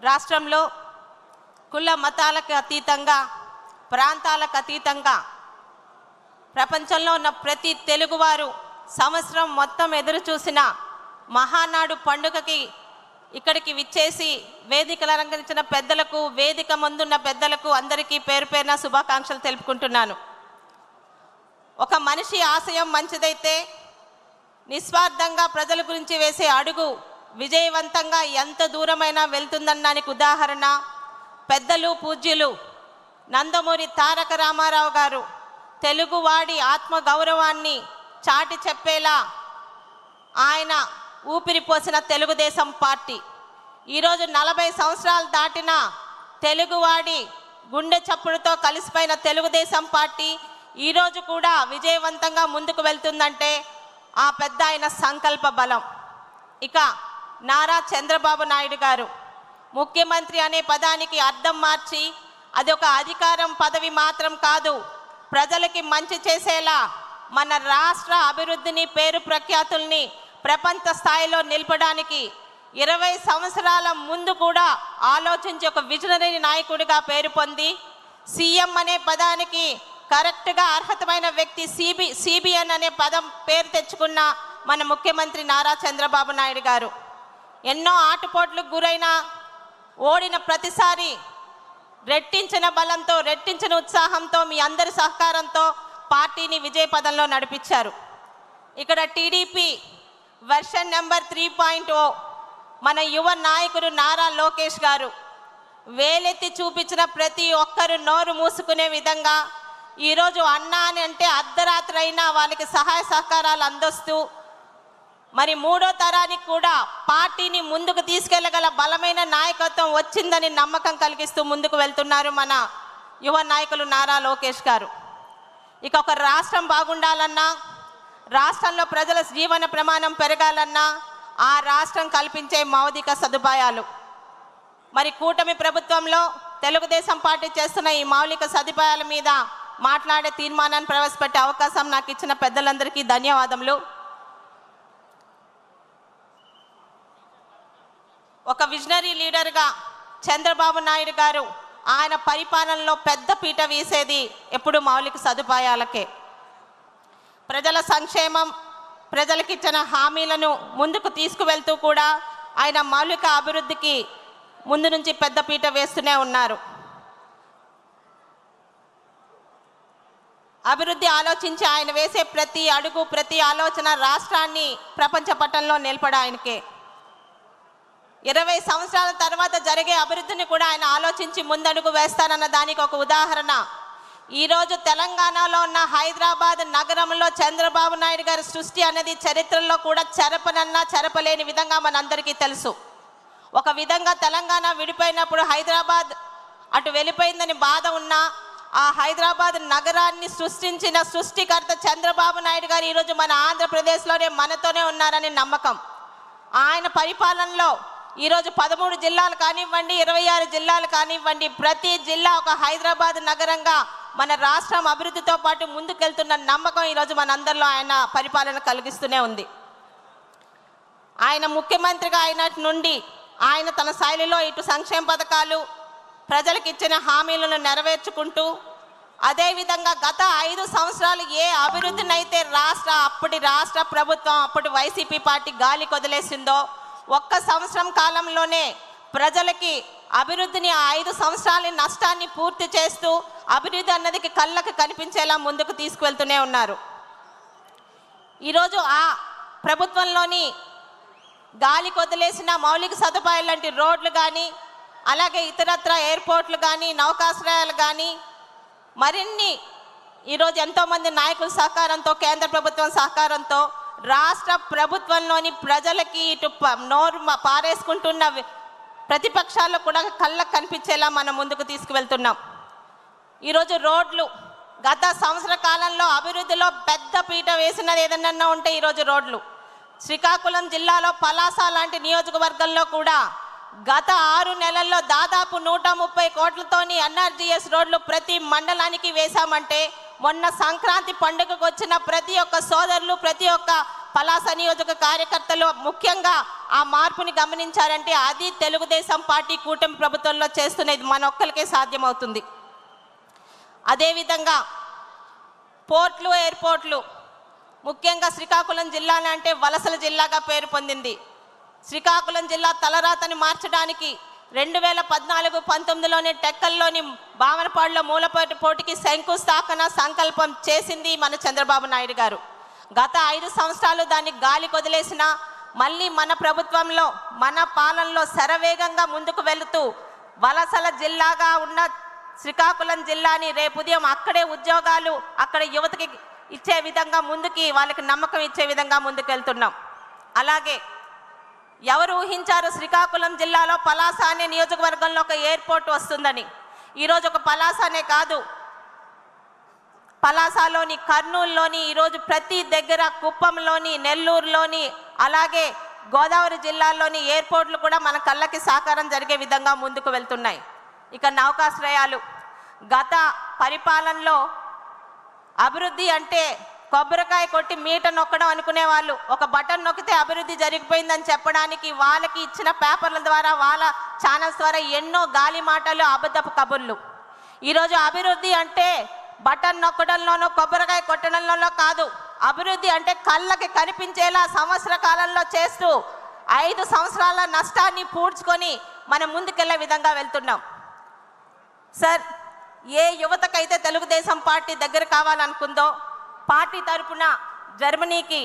రాష్ట్రంలో కుల మతాలకు అతీతంగా, ప్రాంతాలకు అతీతంగా ప్రపంచంలో ఉన్న ప్రతి తెలుగువారు సంవత్సరం మొత్తం ఎదురు చూసిన మహానాడు పండుగకి ఇక్కడికి విచ్చేసి వేదికలు అలంకరించిన పెద్దలకు, వేదిక ముందున్న పెద్దలకు అందరికీ పేరు పేరున శుభాకాంక్షలు తెలుపుకుంటున్నాను. ఒక మనిషి ఆశయం మంచిదైతే నిస్వార్థంగా ప్రజల గురించి వేసే అడుగు విజయవంతంగా ఎంత దూరమైనా వెళ్తుందనడానికి ఉదాహరణ పెద్దలు పూజ్యులు నందమూరి తారక రామారావు గారు తెలుగువాడి ఆత్మగౌరవాన్ని చాటి చెప్పేలా ఆయన ఊపిరిపోసిన తెలుగుదేశం పార్టీ ఈరోజు 40 సంవత్సరాలు దాటిన తెలుగువాడి గుండె చప్పుడుతో కలిసిపోయిన తెలుగుదేశం పార్టీ ఈరోజు కూడా విజయవంతంగా ముందుకు వెళ్తుందంటే ఆ పెద్ద ఆయన సంకల్ప బలం. ఇక నారా చంద్రబాబు నాయుడు గారు ముఖ్యమంత్రి అనే పదానికి అర్థం మార్చి అది ఒక అధికారం పదవి మాత్రం కాదు, ప్రజలకి మంచి చేసేలా మన రాష్ట్ర అభివృద్ధిని, పేరు ప్రఖ్యాతుల్ని ప్రపంచ స్థాయిలో నిలపడానికి 20 సంవత్సరాల ముందు కూడా ఆలోచించి ఒక విజనరీ నాయకుడిగా పేరు పొంది సీఎం అనే పదానికి కరెక్ట్గా అర్హతమైన వ్యక్తి సిబిఎన్ అనే పదం పేరు తెచ్చుకున్న మన ముఖ్యమంత్రి నారా చంద్రబాబు నాయుడు గారు ఎన్నో ఆటుపోట్లకు గురైన ఓడిన ప్రతిసారి రెట్టించిన బలంతో, రెట్టించిన ఉత్సాహంతో, మీ అందరి సహకారంతో పార్టీని విజయపదంలో నడిపించారు. ఇక్కడ టీడీపీ వెర్షన్ నెంబర్ 3.0 మన యువ నాయకుడు నారా లోకేష్ గారు వేలెత్తి చూపించిన ప్రతి ఒక్కరు నోరు మూసుకునే విధంగా ఈరోజు అన్నా అని అంటే అర్ధరాత్రి అయినా వాళ్ళకి సహాయ సహకారాలు అందిస్తూ మరి 3వ తరానికి కూడా పార్టీని ముందుకు తీసుకెళ్లగల బలమైన నాయకత్వం వచ్చిందని నమ్మకం కలిగిస్తూ ముందుకు వెళ్తున్నారు మన యువ నాయకులు నారా లోకేష్ గారు. ఇక ఒక రాష్ట్రం బాగుండాలన్నా, రాష్ట్రంలో ప్రజల జీవన ప్రమాణం పెరగాలన్నా ఆ రాష్ట్రం కల్పించే మౌలిక సదుపాయాలు మరి కూటమి ప్రభుత్వంలో తెలుగుదేశం పార్టీ చేస్తున్న ఈ మౌలిక సదుపాయాల మీద మాట్లాడే తీర్మానాన్ని ప్రవేశపెట్టే అవకాశం నాకు ఇచ్చిన పెద్దలందరికీ ధన్యవాదములు. ఒక విజనరీ లీడర్గా చంద్రబాబు నాయుడు గారు ఆయన పరిపాలనలో పెద్ద పీట వీసేది ఎప్పుడు మౌలిక సదుపాయాలకే. ప్రజల సంక్షేమం, ప్రజలకిచ్చిన హామీలను ముందుకు తీసుకువెళ్తూ కూడా ఆయన మౌలిక అభివృద్ధికి ముందు నుంచి పెద్ద పీట వేస్తూనే ఉన్నారు. అభివృద్ధి ఆలోచించి ఆయన వేసే ప్రతి అడుగు, ప్రతి ఆలోచన రాష్ట్రాన్ని ప్రపంచ పటంలో నిలపడానికే. 20 సంవత్సరాల తర్వాత జరిగే అభివృద్ధిని కూడా ఆయన ఆలోచించి ముందడుగు వేస్తారన్న దానికి ఒక ఉదాహరణ ఈరోజు తెలంగాణలో ఉన్న హైదరాబాద్ నగరంలో చంద్రబాబు నాయుడు గారి సృష్టి అనేది చరిత్రలో కూడా చెరపలేని విధంగా మనందరికీ తెలుసు. ఒక విధంగా తెలంగాణ విడిపోయినప్పుడు హైదరాబాద్ అటు వెళ్ళిపోయిందని బాధ ఉన్నా ఆ హైదరాబాద్ నగరాన్ని సృష్టించిన సృష్టికర్త చంద్రబాబు నాయుడు గారు ఈరోజు మన ఆంధ్రప్రదేశ్లోనే మనతోనే ఉన్నారని నమ్మకం. ఆయన పరిపాలనలో ఈరోజు 13 జిల్లాలు కానివ్వండి, 26 జిల్లాలు కానివ్వండి, ప్రతి జిల్లా ఒక హైదరాబాద్ నగరంగా మన రాష్ట్రం అభివృద్ధితో పాటు ముందుకెళ్తున్న నమ్మకం ఈరోజు మనందరిలో ఆయన పరిపాలన కలిగిస్తూనే ఉంది. ఆయన ముఖ్యమంత్రిగా అయినట్టు నుండి ఆయన తన శైలిలో ఇటు సంక్షేమ పథకాలు, ప్రజలకు ఇచ్చిన హామీలను నెరవేర్చుకుంటూ అదేవిధంగా గత 5 సంవత్సరాలు ఏ అభివృద్ధినైతే అప్పటి రాష్ట్ర ప్రభుత్వం, అప్పటి వైసీపీ పార్టీ గాలి కొదిలేసిందో ఒక్క సంవత్సరం కాలంలోనే ప్రజలకి అభివృద్ధిని 5 సంవత్సరాల నష్టాన్ని పూర్తి చేస్తూ అభివృద్ధి అన్నదికి కళ్ళకి కనిపించేలా ముందుకు తీసుకువెళ్తూనే ఉన్నారు. ఈరోజు ఆ ప్రభుత్వంలోని గాలి కొదిలేసిన మౌలిక సదుపాయాలు లాంటి రోడ్లు కానీ, అలాగే ఇతరత్ర ఎయిర్పోర్ట్లు కానీ, నౌకాశ్రయాలు కానీ మరిన్ని ఈరోజు ఎంతోమంది నాయకుల సహకారంతో, కేంద్ర ప్రభుత్వం సహకారంతో రాష్ట్ర ప్రభుత్వంలోని ప్రజలకి ఇటు నోరు పారేసుకుంటున్న ప్రతిపక్షాల్లో కూడా కళ్ళకు కనిపించేలా మనం ముందుకు తీసుకువెళ్తున్నాం. ఈరోజు రోడ్లు గత సంవత్సర కాలంలో అభివృద్ధిలో పెద్ద పీట వేసినది ఏదన్నా ఉంటే ఈరోజు రోడ్లు. శ్రీకాకుళం జిల్లాలో పలాస లాంటి నియోజకవర్గంలో కూడా గత 6 నెలల్లో దాదాపు 130 కోట్లతోని ఎన్ఆర్జీఎస్ రోడ్లు ప్రతి మండలానికి వేశామంటే మొన్న సంక్రాంతి పండుగకు వచ్చిన ప్రతి ఒక్క సోదరులు, ప్రతి ఒక్క పలాస నియోజక కార్యకర్తలు, ముఖ్యంగా ఆ మార్పుని గమనించారంటే అది తెలుగుదేశం పార్టీ కూటమి ప్రభుత్వంలో చేస్తున్నది మన ఒక్కరికే సాధ్యమవుతుంది. అదేవిధంగా పోర్ట్లు, ఎయిర్పోర్ట్లు, ముఖ్యంగా శ్రీకాకుళం జిల్లా అంటే వలసల జిల్లాగా పేరు పొందింది. శ్రీకాకుళం జిల్లా తలరాతని మార్చడానికి 2014-19లోనే టెక్కల్లోని బావనపాడులో మూలపేట పోటీకి శంకుస్థాపన సంకల్పం చేసింది మన చంద్రబాబు నాయుడు గారు. గత 5 సంవత్సరాలు దాన్ని గాలి కొదిలేసిన మళ్ళీ మన ప్రభుత్వంలో మన పాలనలో శరవేగంగా ముందుకు వెళుతూ వలసల జిల్లాగా ఉన్న శ్రీకాకుళం జిల్లాని రేపు ఉదయం అక్కడే ఉద్యోగాలు అక్కడ యువతకి ఇచ్చే విధంగా ముందుకి వాళ్ళకి నమ్మకం ఇచ్చే విధంగా ముందుకు వెళ్తున్నాం. అలాగే ఎవరు ఊహించారు శ్రీకాకుళం జిల్లాలో పలాస అనే నియోజకవర్గంలో ఒక ఎయిర్పోర్ట్ వస్తుందని? ఈరోజు ఒక పలాసనే కాదు, పలాసలోని, కర్నూలులోని, ఈరోజు ప్రతి దగ్గర కుప్పంలోని, నెల్లూరులోని, అలాగే గోదావరి జిల్లాల్లోని ఎయిర్పోర్ట్లు కూడా మన కళ్ళకి సాకారం జరిగే విధంగా ముందుకు వెళ్తున్నాయి. ఇక నౌకాశ్రయాలు, గత పరిపాలనలో అభివృద్ధి అంటే కొబ్బరికాయ కొట్టి మీట నొక్కడం అనుకునే వాళ్ళు, ఒక బటన్ నొక్కితే అభివృద్ధి జరిగిపోయిందని చెప్పడానికి వాళ్ళకి ఇచ్చిన పేపర్ల ద్వారా, వాళ్ళ ఛానల్స్ ద్వారా ఎన్నో గాలి మాటలు, అబద్ధపు కబుర్లు. ఈరోజు అభివృద్ధి అంటే బటన్ నొక్కడంలోనో కొబ్బరికాయ కొట్టడంలోనో కాదు. అభివృద్ధి అంటే కళ్ళకి కనిపించేలా సంవత్సర కాలంలో చేస్తూ 5 సంవత్సరాల నష్టాన్ని పూడ్చుకొని మనం ముందుకెళ్లే విధంగా వెళ్తున్నాం. సార్, ఏ యువతకైతే తెలుగుదేశం పార్టీ దగ్గర కావాలనుకుందో పార్టీ తరపున జర్మనీకి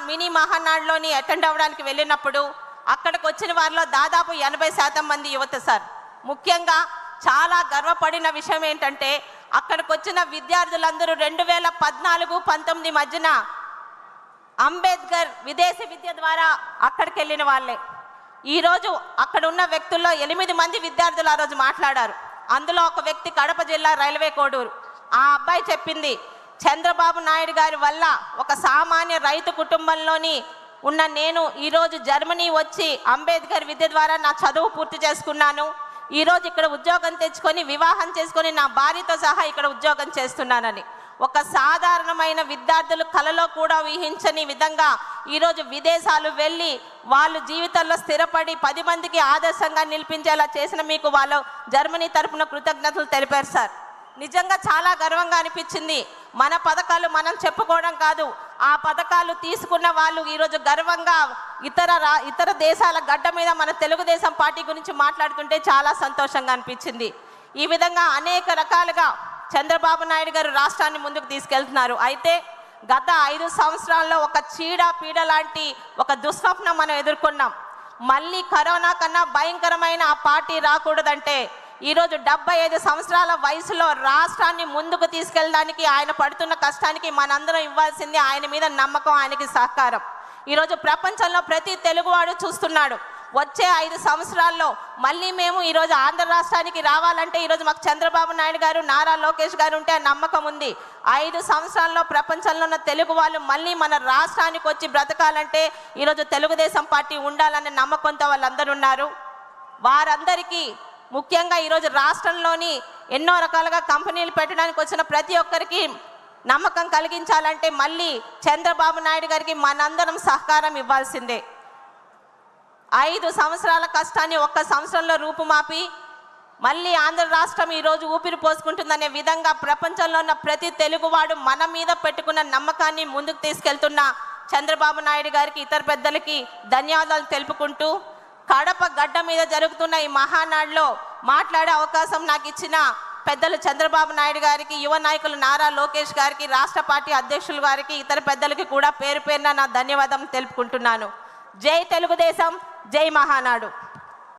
మినీ మహానాడులోని అటెండ్ అవ్వడానికి వెళ్ళినప్పుడు అక్కడికి వచ్చిన వారిలో దాదాపు 80% మంది యువత సార్. ముఖ్యంగా చాలా గర్వపడిన విషయం ఏంటంటే అక్కడికి వచ్చిన విద్యార్థులందరూ 2014-19 మధ్యన అంబేద్కర్ విదేశీ విద్య ద్వారా అక్కడికి వెళ్ళిన వాళ్ళే. ఈరోజు అక్కడ ఉన్న వ్యక్తుల్లో 8 మంది విద్యార్థులు ఆ రోజు మాట్లాడారు. అందులో ఒక వ్యక్తి కడప జిల్లా రైల్వే కోడూరు. ఆ అబ్బాయి చెప్పింది, చంద్రబాబు నాయుడు గారి వల్ల ఒక సామాన్య రైతు కుటుంబంలోని ఉన్న నేను ఈరోజు జర్మనీ వచ్చి అంబేద్కర్ విద్య ద్వారా నా చదువు పూర్తి చేసుకున్నాను. ఈరోజు ఇక్కడ ఉద్యోగం తెచ్చుకొని వివాహం చేసుకొని నా భార్యతో సహా ఇక్కడ ఉద్యోగం చేస్తున్నానని. ఒక సాధారణమైన విద్యార్థులు కలలో కూడా ఊహించని విధంగా ఈరోజు విదేశాలు వెళ్ళి వాళ్ళు జీవితంలో స్థిరపడి 10 మందికి ఆదర్శంగా నిలిపించేలా చేసిన మీకు వాళ్ళు జర్మనీ తరపున కృతజ్ఞతలు తెలిపారు సార్. నిజంగా చాలా గర్వంగా అనిపించింది. మన పథకాలు మనం చెప్పుకోవడం కాదు, ఆ పథకాలు తీసుకున్న వాళ్ళు ఈరోజు గర్వంగా ఇతర దేశాల గడ్డ మీద మన తెలుగుదేశం పార్టీ గురించి మాట్లాడుతుంటే చాలా సంతోషంగా అనిపించింది. ఈ విధంగా అనేక రకాలుగా చంద్రబాబు నాయుడు గారు రాష్ట్రాన్ని ముందుకు తీసుకెళ్తున్నారు. అయితే గత 5 సంవత్సరాల్లో ఒక చీడ లాంటి ఒక దుస్వప్నం మనం ఎదుర్కొన్నాం. మళ్ళీ కరోనా కన్నా భయంకరమైన ఆ పార్టీ రాకూడదంటే ఈరోజు 75 సంవత్సరాల వయసులో రాష్ట్రాన్ని ముందుకు తీసుకెళ్ళడానికి ఆయన పడుతున్న కష్టానికి మనందరం ఇవ్వాల్సింది ఆయన మీద నమ్మకం, ఆయనకి సహకారం. ఈరోజు ప్రపంచంలో ప్రతి తెలుగువాడు చూస్తున్నాడు. వచ్చే 5 సంవత్సరాల్లో మళ్ళీ మేము ఈరోజు ఆంధ్ర రాష్ట్రానికి రావాలంటే ఈరోజు మాకు చంద్రబాబు నాయుడు గారు, నారా లోకేష్ గారు ఉంటే నమ్మకం ఉంది. 5 సంవత్సరాల్లో ప్రపంచంలో ఉన్న తెలుగు వాళ్ళు మళ్ళీ మన రాష్ట్రానికి వచ్చి బ్రతకాలంటే ఈరోజు తెలుగుదేశం పార్టీ ఉండాలనే నమ్మకంతో వాళ్ళందరూ ఉన్నారు. వారందరికీ ముఖ్యంగా ఈరోజు రాష్ట్రంలోని ఎన్నో రకాలుగా కంపెనీలు పెట్టడానికి వచ్చిన ప్రతి ఒక్కరికి నమ్మకం కలిగించాలంటే మళ్ళీ చంద్రబాబు నాయుడు గారికి మనందరం సహకారం ఇవ్వాల్సిందే. 5 సంవత్సరాల కష్టాన్ని 1 సంవత్సరంలో రూపుమాపి మళ్ళీ ఆంధ్ర రాష్ట్రం ఈరోజు ఊపిరి పోసుకుంటుందనే విధంగా ప్రపంచంలో ఉన్న ప్రతి తెలుగువాడు మన మీద పెట్టుకున్న నమ్మకాన్ని ముందుకు తీసుకెళ్తున్న చంద్రబాబు నాయుడు గారికి, ఇతర పెద్దలకి ధన్యవాదాలు తెలుపుకుంటూ కడప గడ్డ మీద జరుగుతున్న ఈ మహానాడులో మాట్లాడే అవకాశం నాకు ఇచ్చిన పెద్దలు చంద్రబాబు నాయుడు గారికి, యువ నాయకులు నారా లోకేష్ గారికి, రాష్ట్ర పార్టీ అధ్యక్షుల గారికి, ఇతర పెద్దలకి కూడా పేరు పేరున నా ధన్యవాదాలు తెలుపుకుంటున్నాను. జై తెలుగుదేశం, జై మహానాడు.